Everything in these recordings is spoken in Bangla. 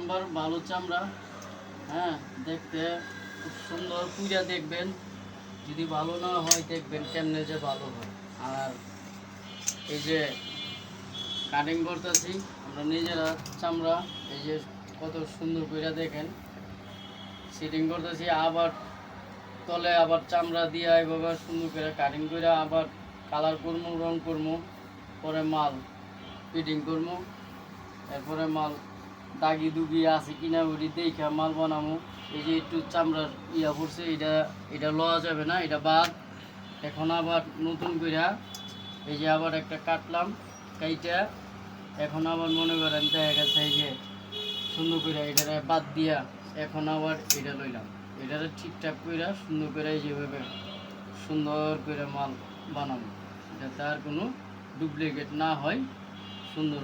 নাম্বার ভালো চামড়া। হ্যাঁ, দেখতে খুব সুন্দর পুজা দেখবেন। যদি ভালো না হয় দেখবেন কেমনে যে ভালো হয়। আর এই যে কাটিং করতেছি আমরা নিজেরা চামড়া, এই যে কত সুন্দর করে দেখেন সিটিং করতেছি, আবার তলে আবার চামড়া দিয়ে এইভাবে সুন্দর করে কাটিং করে আবার কালার করবো, রং করবো, পরে মাল ফিটিং করবো, এরপরে মাল দাগি দুগি আছে কিনা ওটি দেখে মাল বানাবো। এই যে একটু চামড়ার পড়ছে, এটা লওয়া যাবে না, এটা বাদ। এখন আবার নতুন করে এই যে আবার একটা কাটলাম, কাইটা এখন আবার মনে করেন দেখা গেছে এই যে সুন্দর করে এটারে বাদ দিয়া এখন আবার এটা লইলাম, এটারে ঠিকঠাক করে সুন্দর করে যেভাবে সুন্দর করে মাল বানাবো, যাতে আর কোনো ডুপ্লিকেট না হয়। সুন্দর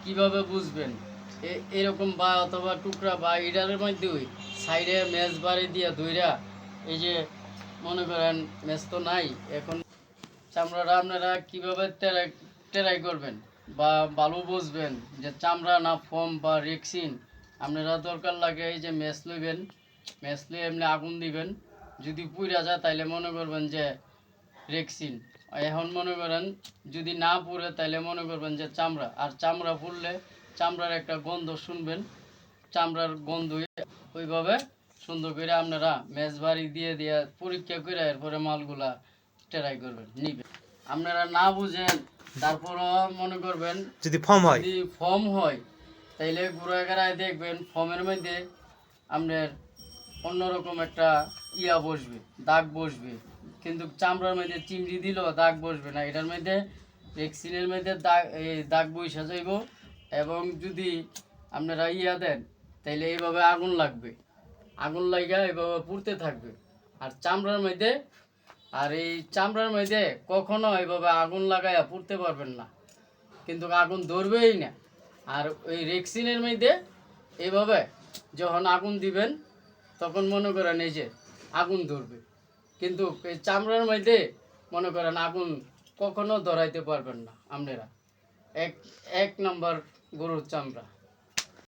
কীভাবে বুঝবেন এরকম বা অথবা টুকরা বা এটার মধ্যে সাইডে ম্যাচ বাড়ি দিয়া ধইরা এই যে মনে করেন ম্যাচ তো নাই, এখন চামড়াটা আপনারা কীভাবে টেরাই করবেন বা ভালো বুঝবেন যে চামড়া না ফোম বা রেক্সিন। আপনারা দরকার লাগে এই যে ম্যাচ লইবেন, ম্যাচ লইয়ে এমনি আগুন দিবেন, যদি পুড়া যায় তাইলে মনে করবেন যে রেক্সিন। এখন মনে করেন যদি না পুড়ে তাইলে মনে করবেন যে চামড়া। আর চামড়া পুড়লে চামড়ার একটা গন্ধ শুনবেন, চামড়ার গন্ধ ওইভাবে সুন্দর করে আপনারা ম্যাচ বাড়ি দিয়ে দিয়ে পরীক্ষা করে এরপরে মালগুলা ট্রাই করবেন নিবেন। আপনারা না বুঝেন তারপরও মনে করবেন যদি ফর্ম হয় তাইলে ঘুরায় দেখবেন ফর্মের মধ্যে আপনার অন্যরকম একটা বসবে, দাগ বসবে, কিন্তু চামড়ার মধ্যে চিমড়ি দিলেও দাগ বসবে না। এটার মধ্যে রেক্সিনের মধ্যে দাগ বইসা যাইব। এবং যদি আপনারা দেন তাইলে এইভাবে আগুন লাগবে, আগুন লাগা এইভাবে পুড়তে থাকবে। আর চামড়ার মধ্যে এই চামড়ার মধ্যে কখনো এইভাবে আগুন লাগাইয়া পুড়তে পারবেন না, কিন্তু আগুন ধরবেই না। আর ওই রেক্সিনের মধ্যে এইভাবে যখন আগুন দিবেন তখন মনে করেন এই যে আগুন ধরবে, কিন্তু এই চামড়ার মধ্যে মনে করেন আগুন কখনো ধরাইতে পারবেন না আপনারা। এক নম্বর গরুর চামড়া।